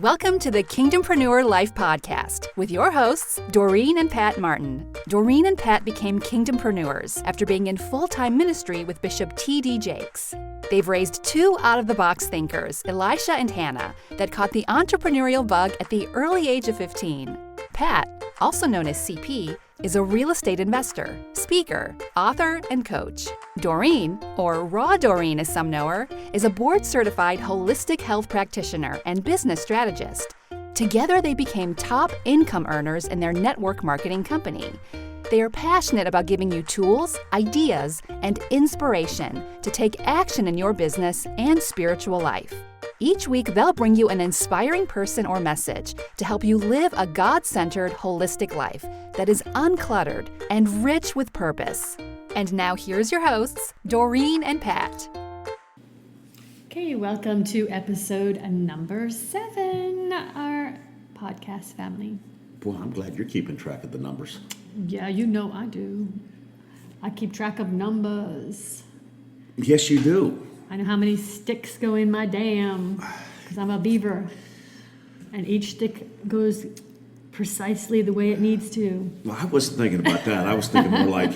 Welcome to the Kingdompreneur Life Podcast with your hosts, Doreen and Pat Martin. Doreen and Pat became Kingdompreneurs after being in full-time ministry with Bishop T.D. Jakes. They've raised two out-of-the-box thinkers, Elisha and Hannah, that caught the entrepreneurial bug at the early age of 15. Pat, also known as CP, is a real estate investor, speaker, author, and coach. Doreen, or Raw Doreen as some know her, is a board-certified holistic health practitioner and business strategist. Together, they became top income earners in their network marketing company. They are passionate about giving you tools, ideas, and inspiration to take action in your business and spiritual life. Each week, they'll bring you an inspiring person or message to help you live a God-centered, holistic life that is uncluttered and rich with purpose. And now here's your hosts, Doreen and Pat. Okay, welcome to episode number 7, our podcast family. Boy, I'm glad you're keeping track of the numbers. Yeah, you know I do. I keep track of numbers. Yes, you do. I know how many sticks go in my dam because I'm a beaver. And each stick goes precisely the way it needs to. Well, I wasn't thinking about that. I was thinking more like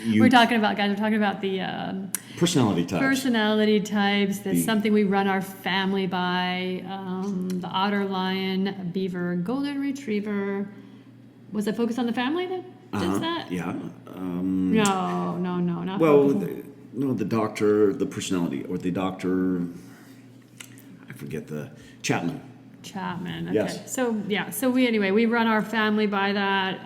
you. We're talking about the Personality types. Personality types. That's something we run our family by. The otter, lion, beaver, golden retriever. Was it focused on the family that does that? Yeah. No, not well, the doctor, the personality, or the doctor, I forget Chapman. Okay. Yes. So we run our family by that.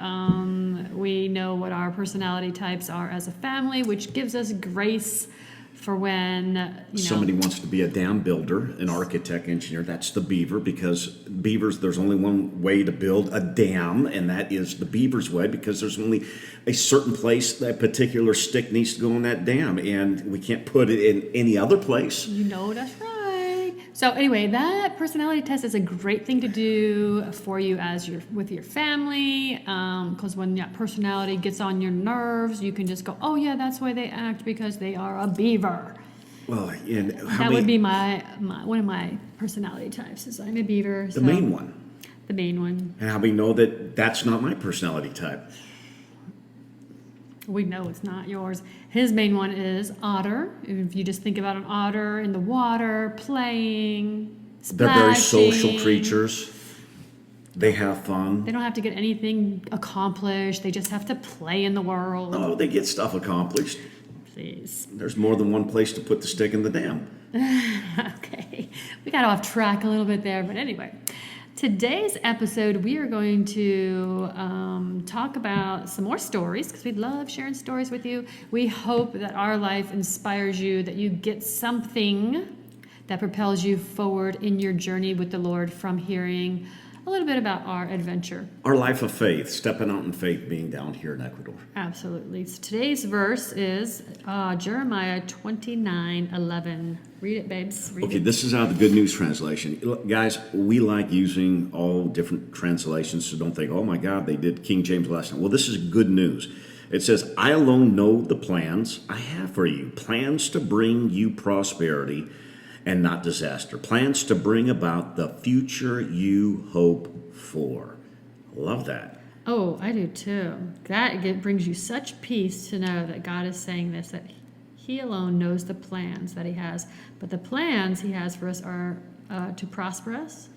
We know what our personality types are as a family, which gives us grace for when somebody wants to be a dam builder, an architect, engineer. That's the beaver, because beavers, there's only one way to build a dam, and that is the beaver's way, because there's only a certain place that particular stick needs to go in that dam, and we can't put it in any other place. You know, that's right. So anyway, that personality test is a great thing to do for you with your family, because when that personality gets on your nerves, you can just go, oh yeah, that's why they act, because they are a beaver. Well, and that would be my one of my personality types. Is I'm a beaver. The main one. The main one. And how we know that that's not my personality type? We know it's not yours. His main one is otter. If you just think about an otter in the water, playing, splashing. They're very social creatures. They have fun. They don't have to get anything accomplished. They just have to play in the world. Oh, they get stuff accomplished. Please. There's more than one place to put the stick in the dam. Okay. We got off track a little bit there, but anyway. Today's episode, we are going to talk about some more stories, because we love sharing stories with you. We hope that our life inspires you, that you get something that propels you forward in your journey with the Lord from hearing a little bit about our adventure. Our life of faith, stepping out in faith, being down here in Ecuador. Absolutely. So today's verse is Jeremiah 29:11. Read it, babes. Read it. This is out of the Good News Translation. Guys, we like using all different translations, so don't think, oh my God, they did King James last night. Well, this is good news. It says, I alone know the plans I have for you, plans to bring you prosperity and not disaster, plans to bring about the future you hope for. Love that. Oh, I do too. That brings you such peace to know that God is saying this, that He alone knows the plans that He has. But the plans He has for us are to prosper us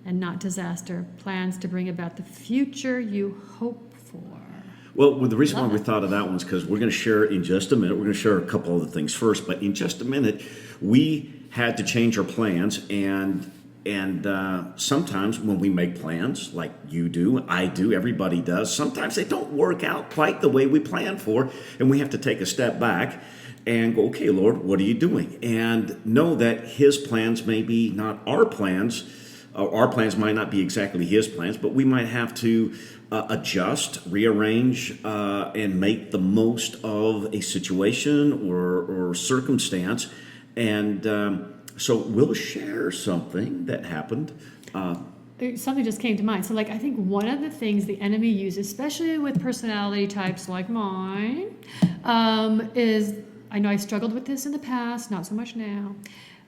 and not disaster. Plans to bring about the future you hope for. Well, the reason why we thought of that one is because we're going to share in just a minute. We're going to share a couple other things first. But in just a minute, we had to change our plans, and sometimes when we make plans, like you do, I do, everybody does, sometimes they don't work out quite the way we planned for, and we have to take a step back and go, okay, Lord, what are you doing? And know that His plans may be not our plans. Our plans might not be exactly His plans, but we might have to adjust, rearrange, and make the most of a situation or circumstance. And so we'll share something that happened. Something just came to mind. So, I think one of the things the enemy uses, especially with personality types like mine, is, I know I struggled with this in the past, not so much now,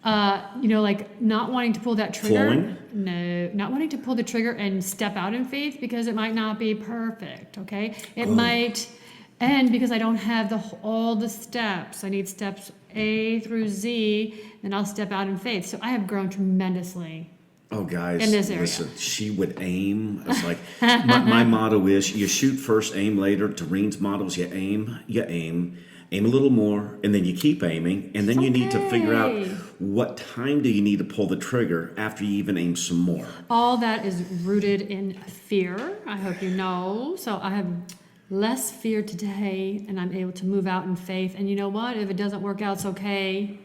Like not wanting to pull that trigger. Flowing? No, not wanting to pull the trigger and step out in faith because it might not be perfect, okay? It might, and because I don't have all the steps. I need steps A through Z, then I'll step out in faith. So I have grown tremendously. Oh, guys, In this area. listen, she would aim. It's like, my motto is, you shoot first, aim later. Doreen's motto is, you aim a little more, and then you keep aiming, and then you need to figure out what time do you need to pull the trigger after you even aim some more. All that is rooted in fear, I hope you know. So I have less fear today, and I'm able to move out in faith. And you know what? If it doesn't work out, it's okay.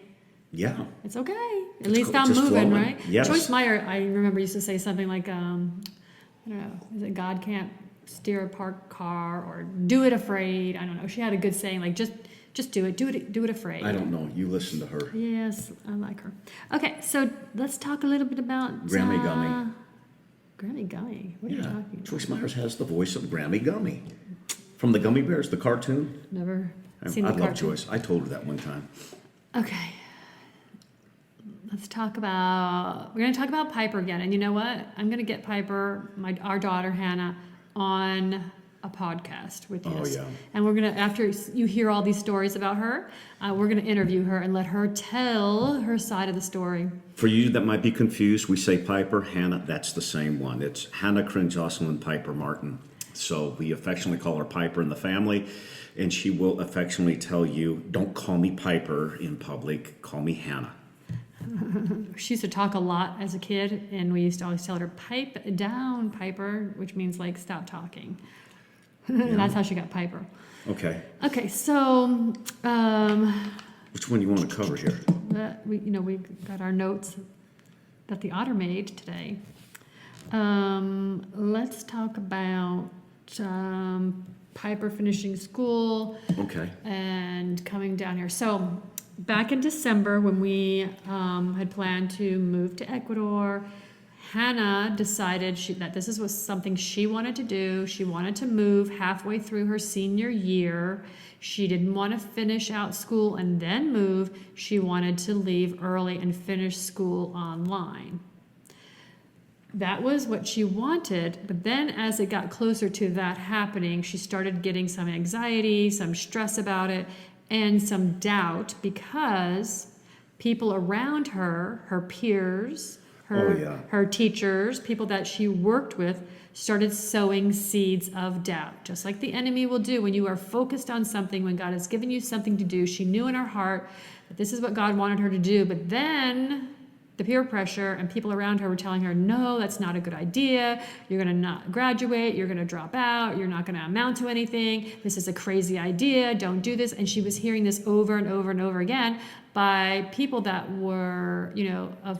Yeah. It's okay. At least I'm just moving, flowing. right? Yes. Joyce Meyer, I remember, used to say something like, I don't know, is it God can't steer a parked car, or do it afraid? I don't know. She had a good saying, like, just do it afraid. I don't know. You listen to her. Yes, I like her. Okay, so let's talk a little bit about Grammy Gummy. Grammy Gummy. What are you talking about? Joyce Myers has the voice of Grammy Gummy. From the Gummy Bears, the cartoon. Never I seen the love cartoon. Joyce. I told her that one time. Okay. Let's talk about, we're going to talk about Piper again. And you know what? I'm going to get Piper, our daughter, Hannah, on a podcast with you. Oh, yeah. And we're going to, after you hear all these stories about her, we're going to interview her and let her tell her side of the story. For you that might be confused, we say Piper, Hannah, that's the same one. It's Hannah Crinjocelyn Piper Martin. So we affectionately call her Piper in the family, and she will affectionately tell you, don't call me Piper in public, call me Hannah. She used to talk a lot as a kid, and we used to always tell her, pipe down, Piper, which means like stop talking. That's how she got Piper. Okay. Okay, so Which one do you want to cover here? we got our notes that the otter made today. Let's talk about Piper finishing school. Okay. And coming down here. So back in December, when we had planned to move to Ecuador, Hannah decided that this was something she wanted to do. She wanted to move halfway through her senior year. She didn't want to finish out school and then move. She wanted to leave early and finish school online. That was what she wanted, but then as it got closer to that happening, she started getting some anxiety, some stress about it, and some doubt because people around her, her peers, her teachers, people that she worked with, started sowing seeds of doubt, just like the enemy will do when you are focused on something, when God has given you something to do. She knew in her heart that this is what God wanted her to do, but then the peer pressure and people around her were telling her, no, that's not a good idea. You're going to not graduate. You're going to drop out. You're not going to amount to anything. This is a crazy idea. Don't do this. And she was hearing this over and over and over again by people that were, of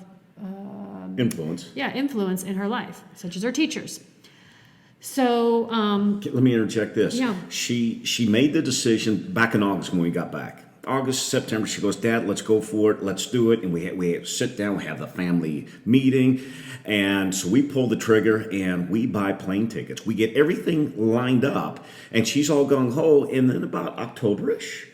influence. Yeah, influence in her life, such as her teachers. So let me interject this. Yeah. She made the decision back in August when we got back. August, September, she goes, Dad, let's go for it. Let's do it. And we sit down, we have the family meeting. And so we pull the trigger and we buy plane tickets. We get everything lined up. And she's all gung-ho. And then about October-ish,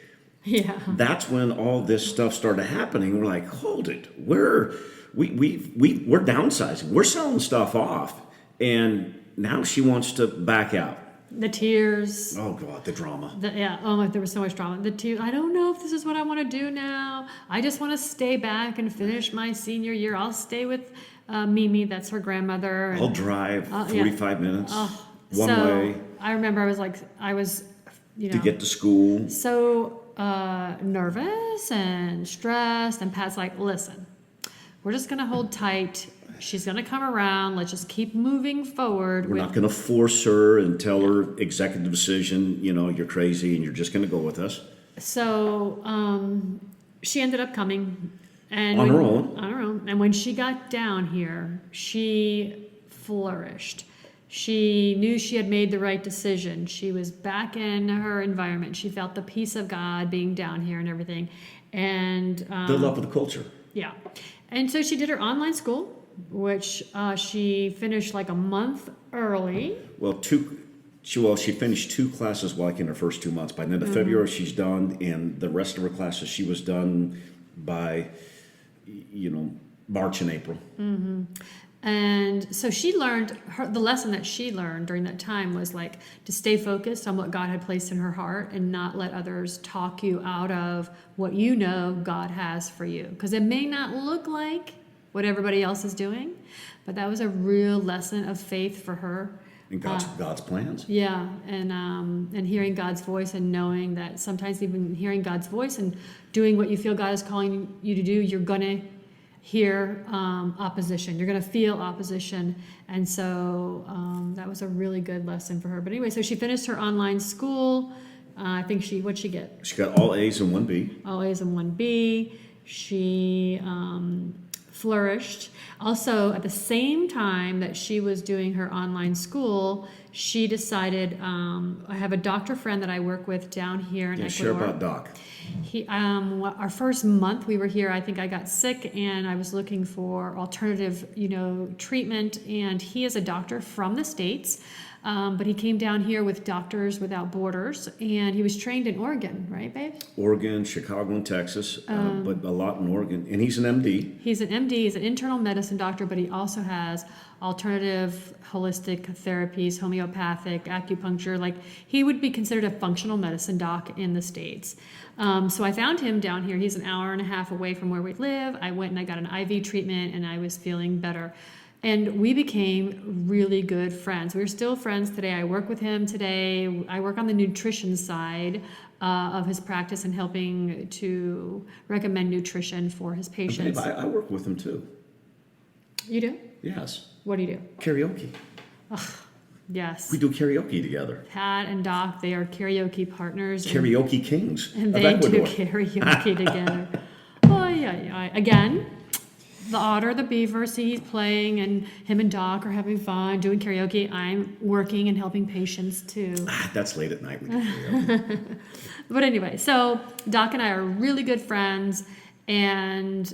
that's when all this stuff started happening. We're like, hold it. We're downsizing. We're selling stuff off. And now she wants to back out. The tears. Oh, God, the drama. There was so much drama. The tears. I don't know if this is what I want to do now. I just want to stay back and finish my senior year. I'll stay with Mimi, that's her grandmother. I'll drive 45 minutes one way. I remember I was, to get to school. So nervous and stressed. And Pat's like, listen, we're just going to hold tight. She's going to come around. Let's just keep moving forward. We're not going to force her and tell her executive decision, you're crazy and you're just going to go with us. So she ended up coming. And on her own. On her own. And when she got down here, she flourished. She knew she had made the right decision. She was back in her environment. She felt the peace of God being down here and everything. And the love of the culture. Yeah. And so she did her online school, which she finished like a month early. Well, she finished 2 classes in her first 2 months. By the end of February, she's done, and the rest of her classes she was done by, March and April. And so she learned, the lesson that she learned during that time was like to stay focused on what God had placed in her heart and not let others talk you out of what you know God has for you. Because it may not look like what everybody else is doing, but that was a real lesson of faith for her. And God's plans. Yeah, and hearing God's voice and knowing that sometimes even hearing God's voice and doing what you feel God is calling you to do, you're going to hear opposition. You're going to feel opposition. And so that was a really good lesson for her. But anyway, so she finished her online school. I think what'd she get? She got all A's and 1B. All A's and 1B. She flourished. Also, at the same time that she was doing her online school, she decided, I have a doctor friend that I work with down here in Ecuador. Share about Doc. Our first month we were here, I think I got sick and I was looking for alternative, treatment. And he is a doctor from the States, but he came down here with Doctors Without Borders, and he was trained in Oregon, right, babe? Oregon, Chicago, and Texas, but a lot in Oregon. And he's an MD. He's an MD. He's an internal medicine doctor, but he also has alternative holistic therapies, homeopathic, acupuncture. Like, he would be considered a functional medicine doc in the States. So I found him down here. He's an hour and a half away from where we live. I went and I got an IV treatment, and I was feeling better. And we became really good friends. We're still friends today. I work with him today. I work on the nutrition side of his practice and helping to recommend nutrition for his patients. Babe, I work with him too. You do? Yes. What do you do? Karaoke. Yes. We do karaoke together. Pat and Doc, they are karaoke partners. Karaoke kings. And they do karaoke together. Oh, yeah. Again, the otter, the beaver, see, he's playing, and him and Doc are having fun doing karaoke. I'm working and helping patients too. That's late at night. We do karaoke. But anyway, so Doc and I are really good friends. And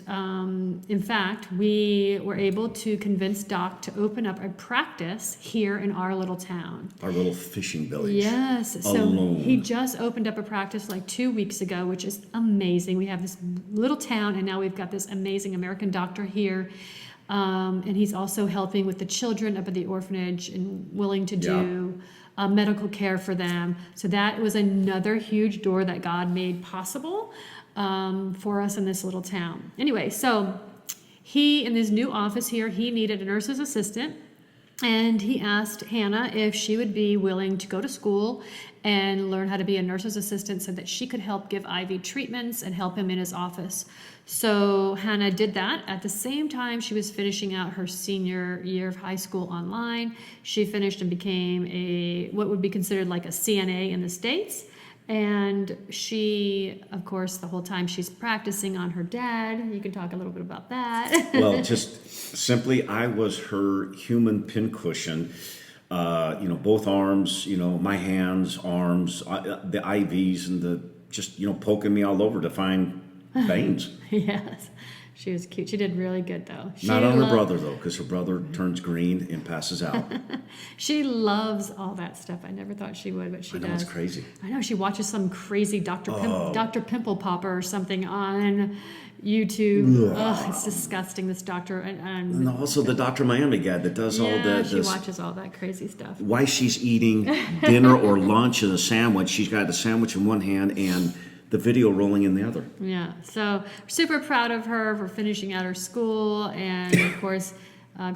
in fact, we were able to convince Doc to open up a practice here in our little town. Our little fishing village. Yes. Alone. So he just opened up a practice like 2 weeks ago, which is amazing. We have this little town, and now we've got this amazing American doctor here. And he's also helping with the children up at the orphanage and willing to do medical care for them. So that was another huge door that God made possible for us in this little town. Anyway, so he, in his new office here, he needed a nurse's assistant, and he asked Hannah if she would be willing to go to school and learn how to be a nurse's assistant so that she could help give IV treatments and help him in his office. So Hannah did that. At the same time, she was finishing out her senior year of high school online. She finished and became what would be considered like a CNA in the States. And she, of course, the whole time she's practicing on her dad. You can talk a little bit about that. Well, just simply, I was her human pincushion. Both arms, my hands, arms, the IVs, and poking me all over to find veins. Yes. She was cute. She did really good, though. Not on her brother, though, because her brother turns green and passes out. She loves all that stuff. I never thought she would, but she does. It's crazy. I know. She watches some crazy Dr. Pimple Popper or something on YouTube. Ugh, it's disgusting, this doctor. And also the Dr. Miami guy that does all that. She watches all that crazy stuff. Why she's eating dinner or lunch and a sandwich. She's got the sandwich in one hand and the video rolling in the other. Yeah, so super proud of her for finishing out her school, and of course,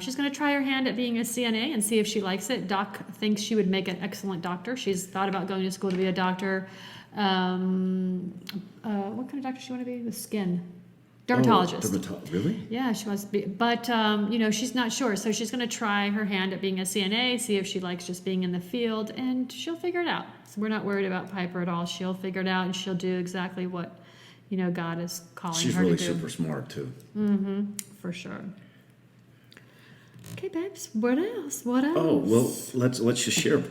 she's going to try her hand at being a CNA and see if she likes it. Doc thinks she would make an excellent doctor. She's thought about going to school to be a doctor. What kind of doctor does she want to be? The skin. Dermatologist. Really? Yeah, she wants to be, but she's not sure. So she's going to try her hand at being a CNA, see if she likes just being in the field, and she'll figure it out. So we're not worried about Piper at all. She'll figure it out, and she'll do exactly what God is calling her to do. She's really super smart too. Mm-hmm. For sure. Okay, babes. What else? Oh well, let's just share.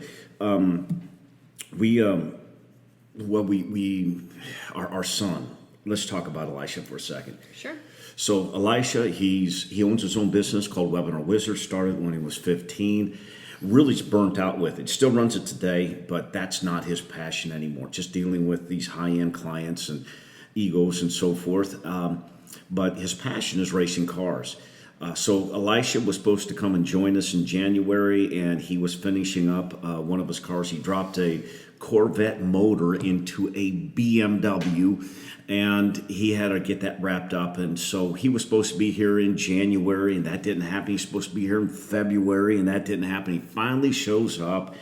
Our son. Let's talk about Elisha for a second. Sure. So Elisha, he owns his own business called Webinar Wizard. Started when he was 15. Really burnt out with it. Still runs it today, but that's not his passion anymore. Just dealing with these high-end clients and egos and so forth. but his passion is racing cars. So Elisha was supposed to come and join us in January, and he was finishing up one of his cars. He dropped a Corvette motor into a BMW, and he had to get that wrapped up. And so he was supposed to be here in January, and that didn't happen. He's supposed to be here in February, and that didn't happen. He finally shows up,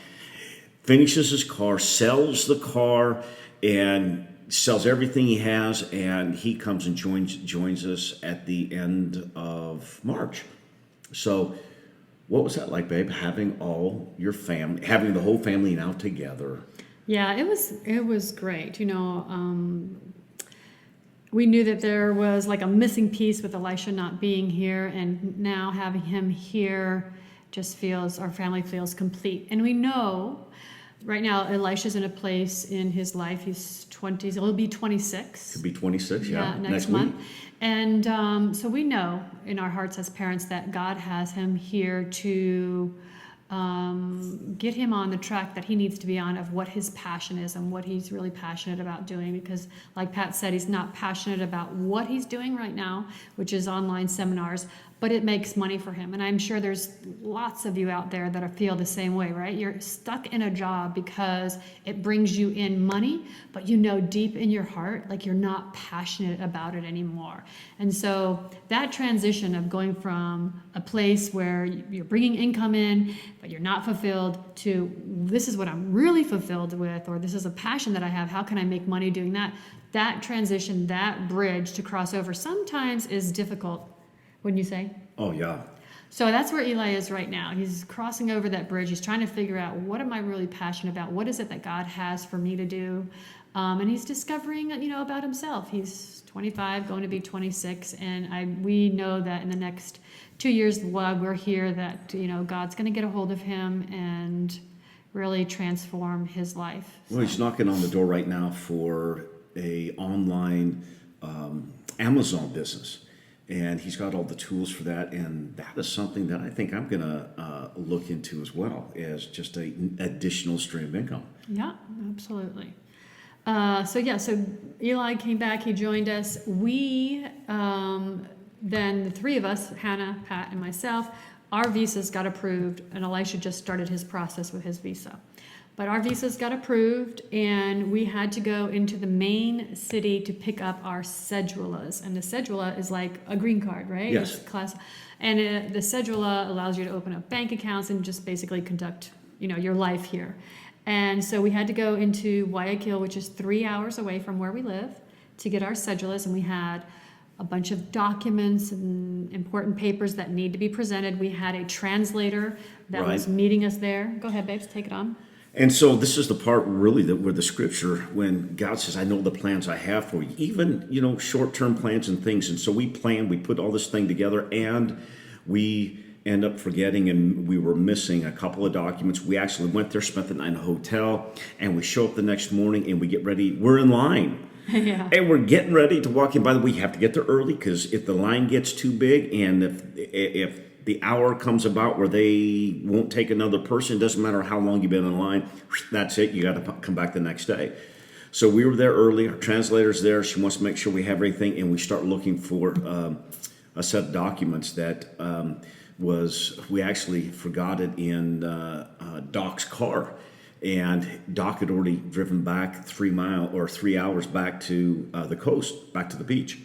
finishes his car, sells the car, and sells everything he has, and he comes and joins us at the end of March. So what was that like, babe, having all your family, having the whole family now together? Yeah, it was great. We knew that there was like a missing piece with Elisha not being here, and now having him here just our family feels complete. And we know right now Elisha's in a place in his life, he's 20s, he'll be 26. Could be 26, yeah. Next month. Week. And so we know in our hearts as parents that God has him here to get him on the track that he needs to be on of what his passion is and what he's really passionate about doing. Because like Pat said, he's not passionate about what he's doing right now, which is online seminars, but it makes money for him. And I'm sure there's lots of you out there that feel the same way, right? You're stuck in a job because it brings you in money, but you know deep in your heart, like you're not passionate about it anymore. And so that transition of going from a place where you're bringing income in, but you're not fulfilled, to this is what I'm really fulfilled with, or this is a passion that I have, how can I make money doing that? That transition, that bridge to cross over sometimes is difficult. Wouldn't you say? Oh, yeah. So that's where Eli is right now. He's crossing over that bridge. He's trying to figure out, what am I really passionate about? What is it that God has for me to do? And he's discovering, about himself. He's 25, going to be 26. And we know that in the next 2 years while we're here that, God's going to get a hold of him and really transform his life. Well, he's knocking on the door right now for a online Amazon business. And he's got all the tools for that, and that is something that I think I'm going to look into as well as just an additional stream of income. Yeah, absolutely. So Eli came back, he joined us. We, then the three of us, Hannah, Pat, and myself, our visas got approved, and Elisha just started his process with his visa. But our visas got approved, and we had to go into the main city to pick up our cedulas. And the cedula is like a green card, right? Yes. It's class. And the cedula allows you to open up bank accounts and just basically conduct, your life here. And so we had to go into Guayaquil, which is 3 hours away from where we live, to get our cedulas. And we had a bunch of documents and important papers that need to be presented. We had a translator that was meeting us there. Go ahead, babes, take it on. And so this is the part really where the scripture, when God says, I know the plans I have for you, even, short-term plans and things. And so we put all this thing together, and we end up forgetting, and we were missing a couple of documents. We actually went there, spent the night in a hotel, and we show up the next morning and we get ready. We're in line. Yeah. And we're getting ready to walk in. By the way, you have to get there early, because if the line gets too big, and if the hour comes about where they won't take another person, doesn't matter how long you've been in line, that's it, you got to come back the next day. So we were there early, our translator's there, she wants to make sure we have everything, and we start looking for a set of documents that we actually forgot it in Doc's car. And Doc had already driven back 3 hours back to the coast, back to the beach.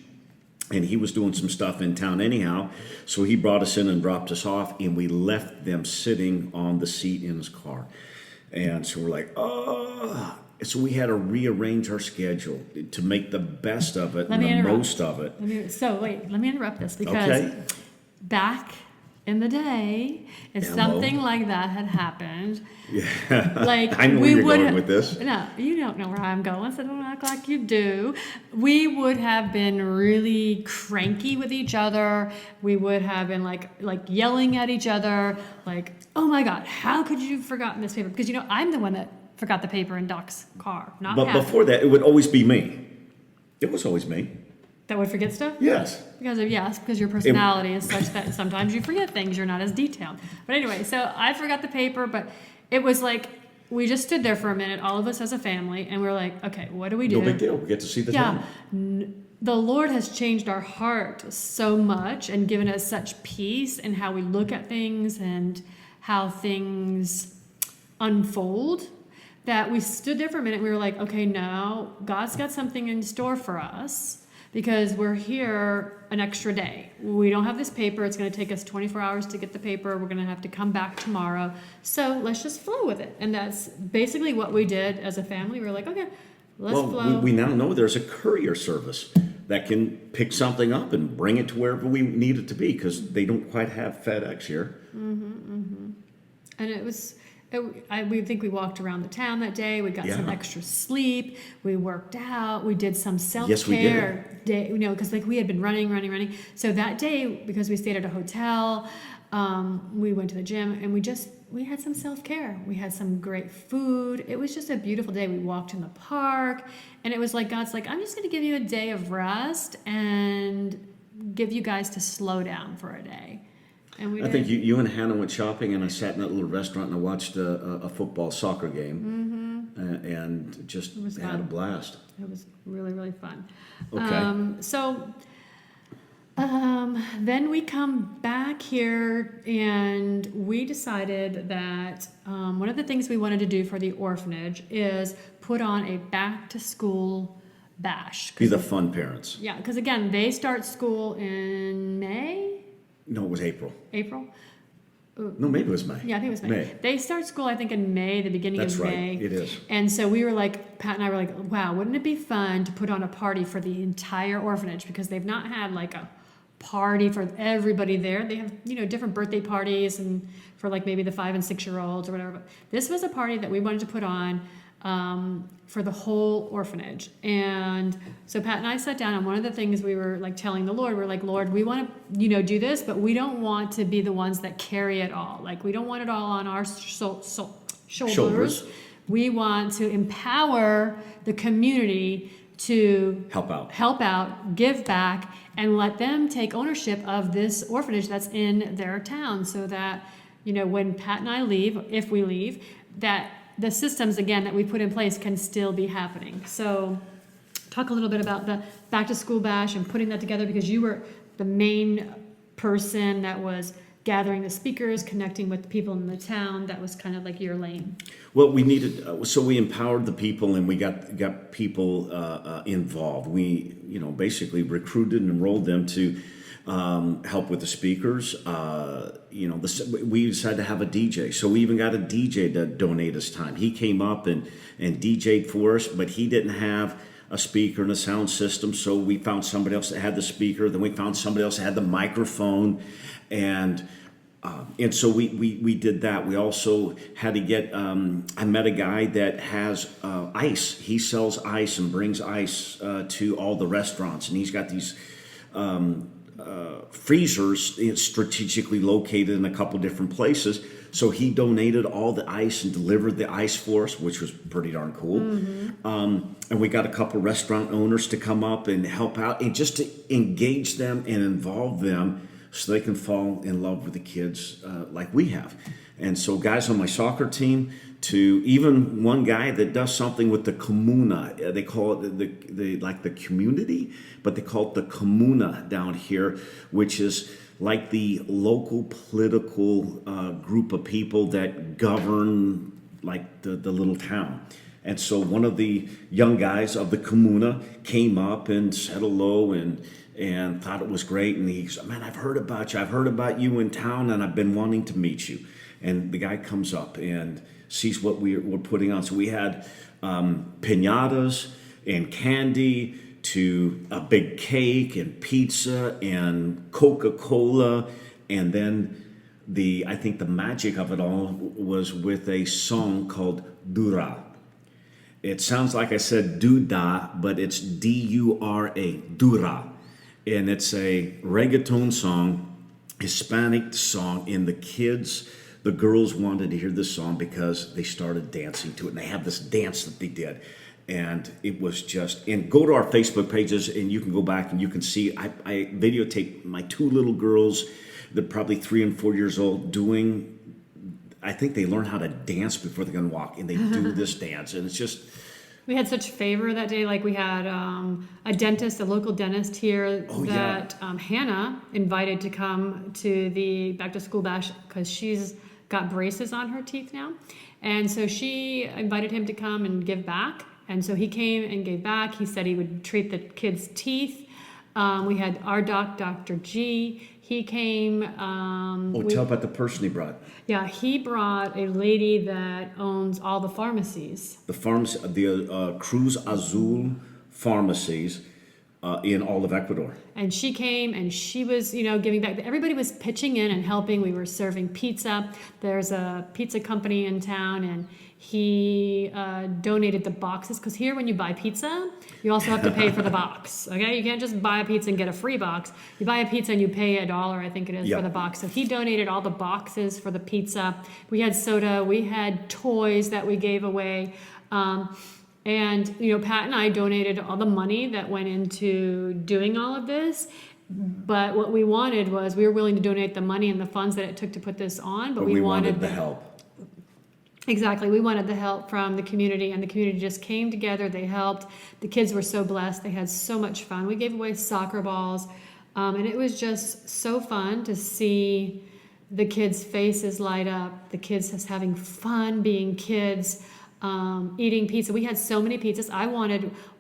And he was doing some stuff in town anyhow, so he brought us in and dropped us off, and we left them sitting on the seat in his car. And so we're like, oh. So we had to rearrange our schedule to make the best of it and the most of it. Let me interrupt this, because back in the day, if something like that had happened, I know where you're going with this. No, you don't know where I'm going, so don't act like you do. We would have been really cranky with each other. We would have been like yelling at each other, like, oh my God, how could you have forgotten this paper? Because, I'm the one that forgot the paper in Doc's car, not But Pat. before that, it would always be me. It was always me. That would forget stuff? Yes. Because your personality is such that sometimes you forget things, you're not as detailed. But anyway, so I forgot the paper, but it was like, we just stood there for a minute, all of us as a family, and we were like, okay, what do we do? No big deal. We get to see the town. the Lord has changed our heart so much and given us such peace in how we look at things and how things unfold, that we stood there for a minute. We were like, okay, now God's got something in store for us because we're here an extra day. We don't have this paper. It's going to take us 24 hours to get the paper. We're going to have to come back tomorrow. So let's just flow with it. And that's basically what we did as a family. We were like, okay, let's flow. We now know there's a courier service that can pick something up and bring it to wherever we need it to be because they don't quite have FedEx here. And it was... we think we walked around the town that day. We got some extra sleep. We worked out. We did some self-care day, because we had been running. So that day, because we stayed at a hotel, we went to the gym and we had some self-care. We had some great food. It was just a beautiful day. We walked in the park, and it was like God's like, I'm just going to give you a day of rest and give you guys to slow down for a day. And I think you and Hannah went shopping, and I sat in that little restaurant and I watched a football soccer game, and just had a blast. It was really, really fun. Okay. Then we come back here, and we decided that one of the things we wanted to do for the orphanage is put on a back-to-school bash. Be the fun parents. Yeah, because again, they start school in May. No, it was April. April? No, maybe it was May. Yeah, I think it was May. They start school, I think, in May, the beginning of May. That's right, it is. And so we were like, Pat and I were like, wow, wouldn't it be fun to put on a party for the entire orphanage? Because they've not had like a party for everybody there. They have, different birthday parties and for like maybe the 5 and 6-year-olds or whatever. But this was a party that we wanted to put on for the whole orphanage. And so Pat and I sat down, and one of the things we were like telling the Lord, we're like, Lord, we want to, do this, but we don't want to be the ones that carry it all. Like, we don't want it all on our shoulders. We want to empower the community to help out, give back, and let them take ownership of this orphanage that's in their town, so that, when Pat and I leave, if we leave, that the systems, again, that we put in place can still be happening. So talk a little bit about the back to school bash and putting that together, because you were the main person that was gathering the speakers, connecting with the people in the town. That was kind of like your lane. Well, we needed, so we empowered the people, and we got people involved. We, basically recruited and enrolled them to help with the speakers. We decided to have a DJ. So we even got a DJ to donate us time. He came up and DJ'd for us, but he didn't have a speaker and a sound system. So we found somebody else that had the speaker. Then we found somebody else that had the microphone. And so we did that. We also had to get, I met a guy that has ice. He sells ice and brings ice to all the restaurants. And he's got these freezers strategically located in a couple different places. So he donated all the ice and delivered the ice for us, which was pretty darn cool. And we got a couple restaurant owners to come up and help out, and just to engage them and involve them so they can fall in love with the kids like we have. And so guys on my soccer team, to even one guy that does something with the comuna. They call it the community, but they call it the comuna down here, which is like the local political group of people that govern like the little town. And so one of the young guys of the comuna came up and said hello and thought it was great. And he said, man, I've heard about you. I've heard about you in town, and I've been wanting to meet you. And the guy comes up and sees what we're putting on. So we had piñatas and candy, to a big cake and pizza and Coca-Cola. And then I think the magic of it all was with a song called Dura. It sounds like I said Duda, but it's D-U-R-A, Dura. And it's a reggaeton song, Hispanic song, and the girls wanted to hear this song because they started dancing to it. And they have this dance that they did. And it was just, and go to our Facebook pages and you can go back and you can see, I videotaped my 2 little girls, they're probably 3 and 4 years old, doing, I think they learn how to dance before they can walk, and they do this dance. And it's just, We had such favor that day. Like we had a dentist, a local dentist here Hannah invited to come to the back to school bash because she's got braces on her teeth now. And so she invited him to come and give back. And so he came and gave back. He said he would treat the kids' teeth. We had our Dr. G. He came. Tell about the person he brought. Yeah, he brought a lady that owns all the pharmacies. The pharmacy, the Cruz Azul pharmacies in all of Ecuador. And she came and she was, giving back. Everybody was pitching in and helping. We were serving pizza. There's a pizza company in town, and he donated the boxes, because here when you buy pizza, you also have to pay for the box. Okay, you can't just buy a pizza and get a free box. You buy a pizza and you pay $1, I think it is, for the box. So he donated all the boxes for the pizza. We had soda, we had toys that we gave away. And Pat and I donated all the money that went into doing all of this. But what we wanted was, we were willing to donate the money and the funds that it took to put this on, but we wanted the help. Exactly. We wanted the help from the community, and the community just came together. They helped. The kids were so blessed. They had so much fun. We gave away soccer balls, and it was just so fun to see the kids' faces light up, the kids just having fun being kids, eating pizza. We had so many pizzas.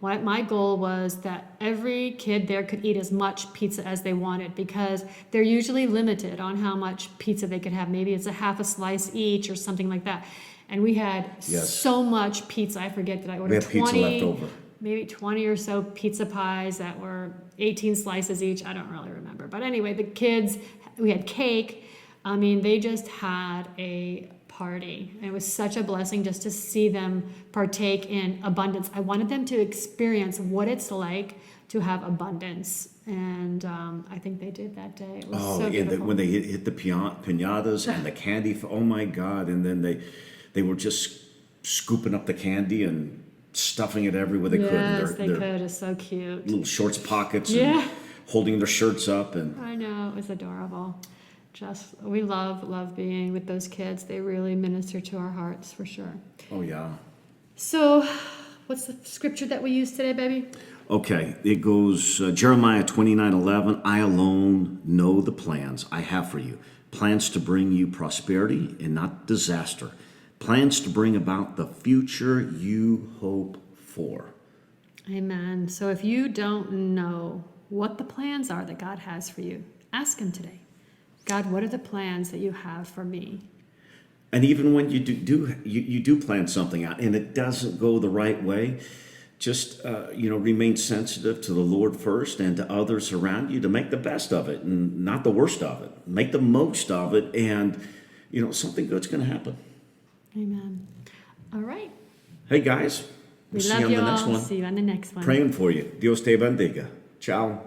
My goal was that every kid there could eat as much pizza as they wanted, because they're usually limited on how much pizza they could have. Maybe it's a half a slice each or something like that. And we had so much pizza. I forget that I ordered 20, pizza left over. Maybe 20 or so pizza pies that were 18 slices each. I don't really remember. But anyway, the kids, we had cake. I mean, they just had a party. And it was such a blessing just to see them partake in abundance. I wanted them to experience what it's like to have abundance. And I think they did that day. It was so beautiful. When they hit the piñatas and the candy, oh my God. And then they were just scooping up the candy and stuffing it everywhere they could. Yes, they could. It's so cute. Little shorts pockets and holding their shirts up. I know. It was adorable. We love being with those kids. They really minister to our hearts, for sure. Oh, yeah. So what's the scripture that we use today, baby? Okay, it goes Jeremiah 29:11. I alone know the plans I have for you. Plans to bring you prosperity and not disaster. Plans to bring about the future you hope for. Amen. So if you don't know what the plans are that God has for you, ask him today. God, what are the plans that you have for me? And even when you do plan something out and it doesn't go the right way, just remain sensitive to the Lord first and to others around you to make the best of it and not the worst of it. Make the most of it, and something good's going to happen. Amen. All right. Hey guys, we see love you on you the next all. one. See you on the next one. Praying for you. Dios te bendiga. Ciao.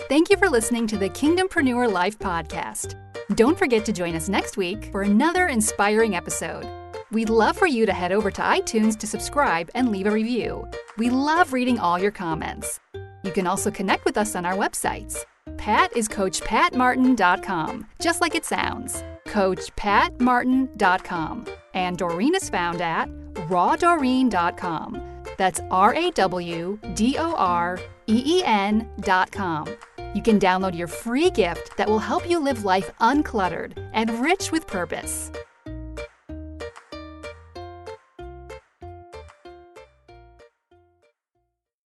Thank you for listening to the Kingdompreneur Life podcast. Don't forget to join us next week for another inspiring episode. We'd love for you to head over to iTunes to subscribe and leave a review. We love reading all your comments. You can also connect with us on our websites. Pat is CoachPatMartin.com, just like it sounds, CoachPatMartin.com. And Doreen is found at RawDoreen.com. That's RAWDOREEN.com. You can download your free gift that will help you live life uncluttered and rich with purpose.